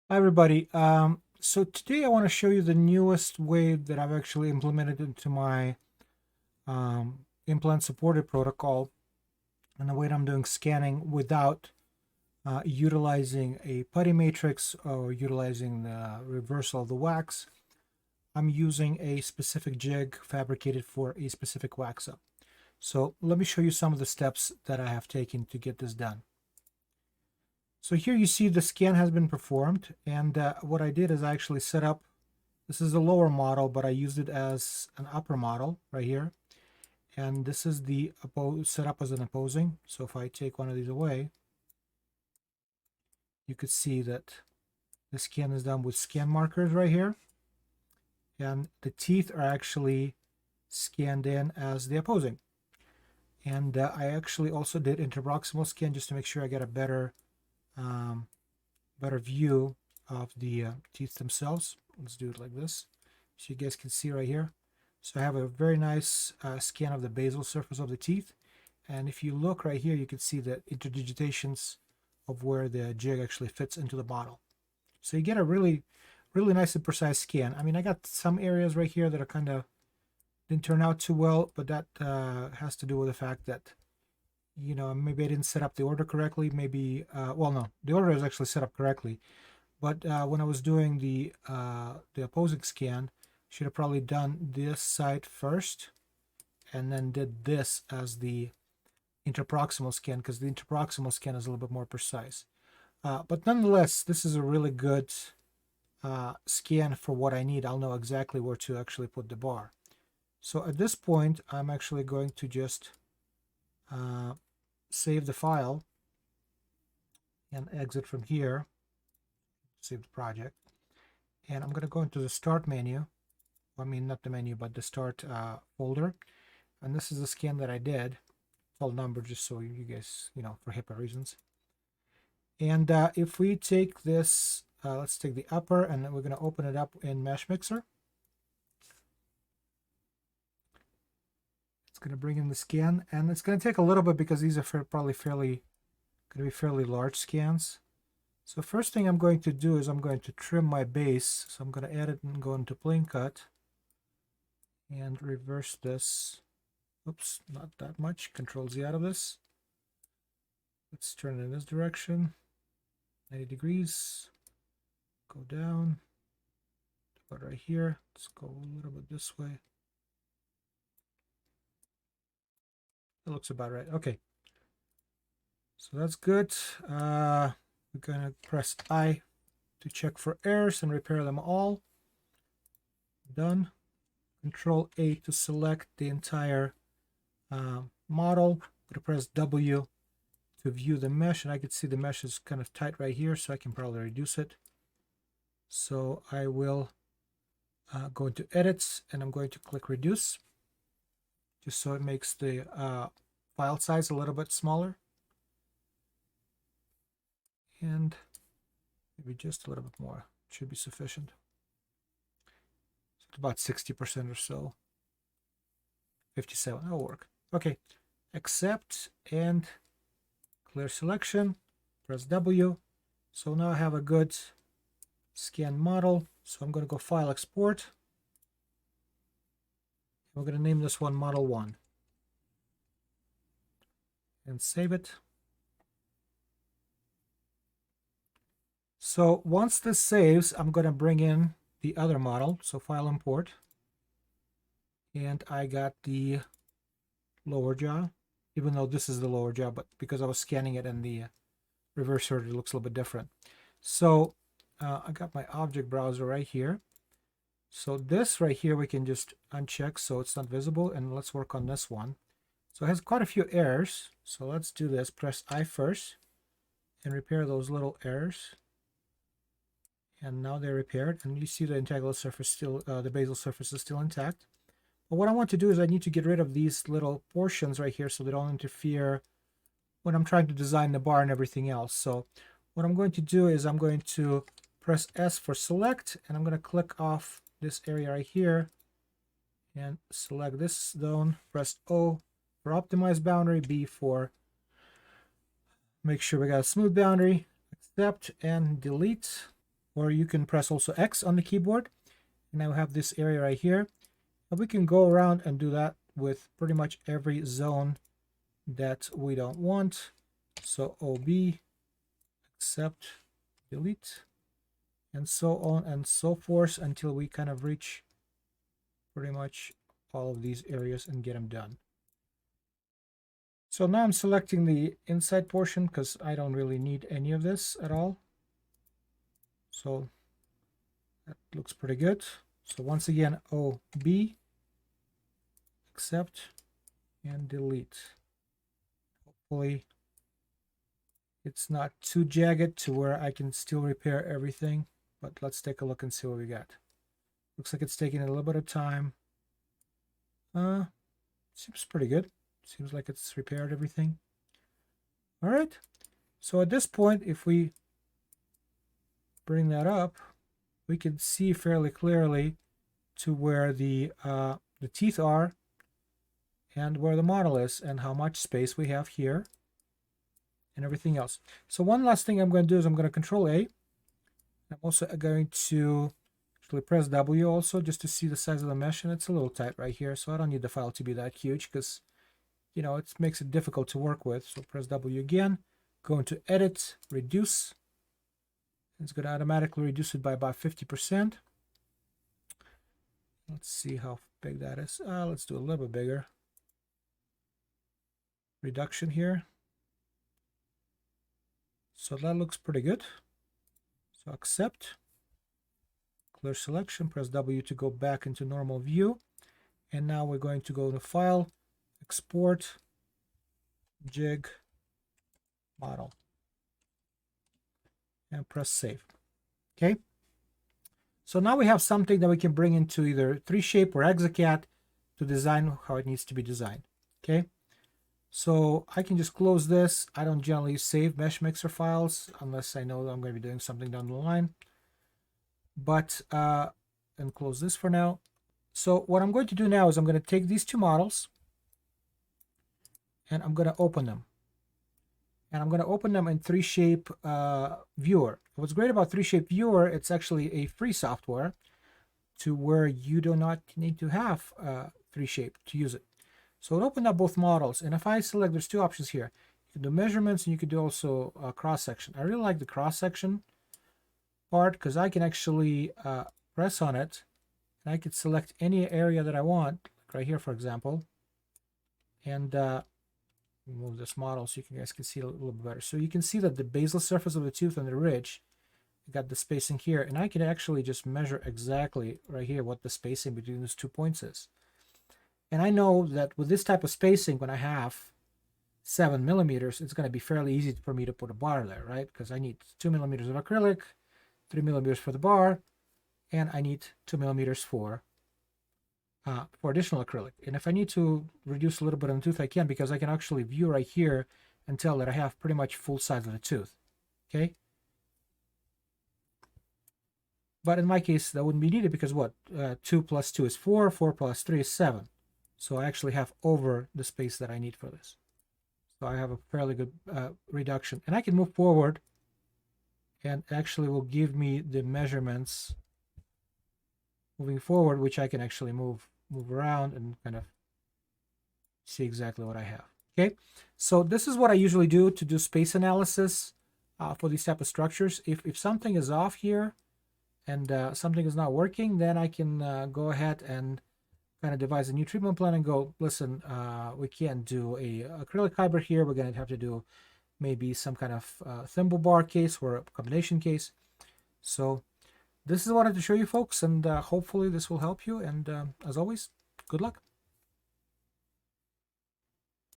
Hi everybody. So today I want to show you the newest way that I've actually implemented into my implant supported protocol, and the way that I'm doing scanning without utilizing a putty matrix or utilizing the reversal of the wax. I'm using a specific jig fabricated for a specific wax up. So let me show you some of the steps that I have taken to get this done. So here you see the scan has been performed, and what I did is I actually set up. This is the lower model, but I used it as an upper model right here. And this is the set up as an opposing. So if I take one of these away, you could see that the scan is done with scan markers right here. And the teeth are actually scanned in as the opposing. And I actually also did interproximal scan just to make sure I get a um, better view of the teeth themselves. Let's do it like this, so you guys can see right here. So I have a very nice scan of the basal surface of the teeth. And if you look right here, you can see the interdigitations of where the jig actually fits into the bottle. So you get a really nice and precise scan. I mean, I got some areas right here that are kind of didn't turn out too well, but that has to do with the fact that, maybe I didn't set up the order correctly. Maybe, well, no, the order is actually set up correctly. But when I was doing the opposing scan, should have probably done this side first, and then did this as the interproximal scan, because the interproximal scan is a little bit more precise. But nonetheless, this is a really good scan for what I need. I'll know exactly where to actually put the bar. So at this point, I'm actually going to just save the file and exit from here, save the project. And I'm going to go into the start menu. I mean, not the menu, but the start folder. And this is the scan that I did. It's all numbered just so you guys, for HIPAA reasons. And if we take this, let's take the upper, and then we're going to open it up in Mesh Mixer. It's going to bring in the scan, and it's going to take a little bit because these are probably going to be fairly large scans. So first thing I'm going to do is I'm going to trim my base. So I'm going to edit and go into plane cut and reverse this. Oops, not that much. Control Z out of this. Let's turn it in this direction. 90 degrees. Go down. About right here. Let's go a little bit this way. That looks about right. Okay. So that's good. We're going to press I to check for errors and repair them all. Done. Control A to select the entire model. I'm going to press W to view the mesh, and I can see the mesh is kind of tight right here, so I can probably reduce it. So I will go into edits, and I'm going to click reduce, just so it makes the file size a little bit smaller, and maybe just a little bit more should be sufficient. So it's about 60% or so. 57, that'll work. Okay, accept and clear selection, press W. So now I have a good scan model. So I'm going to go file export. We're going to name this one model 1 and save it. So once this saves, I'm going to bring in the other model. So file import. And I got the lower jaw, even though this is the lower jaw, but because I was scanning it in the reverse order, it looks a little bit different. So I got my object browser right here. So this right here, we can just uncheck so it's not visible, and let's work on this one. So it has quite a few errors. So let's do this. Press I first and repair those little errors. And now they're repaired, and you see the integral surface still, the basal surface is still intact. But what I want to do is I need to get rid of these little portions right here so they don't interfere when I'm trying to design the bar and everything else. So what I'm going to do is I'm going to press S for select, and I'm going to click off this area right here and select this zone. Press O for optimize boundary, B for make sure we got a smooth boundary, accept and delete. or you can press also X on the keyboard. And now we have this area right here. And we can go around and do that with pretty much every zone that we don't want. So OB, accept, delete, and so on and so forth until we kind of reach pretty much all of these areas and get them done. So now I'm selecting the inside portion because I don't really need any of this at all. So that looks pretty good. So once again, OB, accept, and delete. Hopefully it's not too jagged to where I can still repair everything, but let's take a look and see what we got. Looks like it's taking a little bit of time. Seems pretty good. Seems like it's repaired everything. All right. So at this point, if we bring that up, we can see fairly clearly to where the teeth are and where the model is and how much space we have here and everything else. So one last thing I'm going to do is I'm going to Control A. I'm also going to actually press W also just to see the size of the mesh, and it's a little tight right here, so I don't need the file to be that huge because, you know, it makes it difficult to work with. So press W again, go into Edit, Reduce. It's going to automatically reduce it by about 50%. Let's see how big that is. Let's do a little bit bigger. Reduction here. So that looks pretty good. So accept, clear selection, press W to go back into normal view. And now we're going to go to File, Export, Jig, Model, and press Save. Okay. So now we have something that we can bring into either 3Shape or Exocad to design how it needs to be designed. Okay. So I can just close this. I don't generally save Mesh Mixer files unless I know that I'm going to be doing something down the line. But, and close this for now. So what I'm going to do now is I'm going to take these two models and I'm going to open them. And I'm going to open them in 3Shape Viewer. What's great about 3Shape Viewer, it's actually a free software to where you do not need to have 3Shape to use it. So it opened up both models, and if I select, there's two options here. You can do measurements and you could do also cross-section. I really like the cross-section part because I can actually press on it and I could select any area that I want, like right here, for example, and move this model so you guys can see it a little bit better. So you can see that the basal surface of the tooth and the ridge, you got the spacing here, and I can actually just measure exactly right here what the spacing between those 2 points is. And I know that with this type of spacing, when I have 7 millimeters, it's going to be fairly easy for me to put a bar there, right? Because I need 2 millimeters of acrylic, 3 millimeters for the bar, and I need 2 millimeters for additional acrylic. And if I need to reduce a little bit on the tooth, I can, because I can actually view right here and tell that I have pretty much full size of the tooth. Okay. But in my case, that wouldn't be needed because what? 2 plus 2 is 4, 4 plus 3 is 7. So I actually have over the space that I need for this. So I have a fairly good reduction. And I can move forward and actually will give me the measurements moving forward, which I can actually move around and kind of see exactly what I have. Okay, so this is what I usually do to do space analysis for these type of structures. If something is off here and something is not working, then I can go ahead and kind of devise a new treatment plan and go, listen, we can't do a acrylic fiber here. We're going to have to do maybe some kind of thimble bar case or a combination case. So this is what I wanted to show you folks, and hopefully this will help you. And as always, good luck.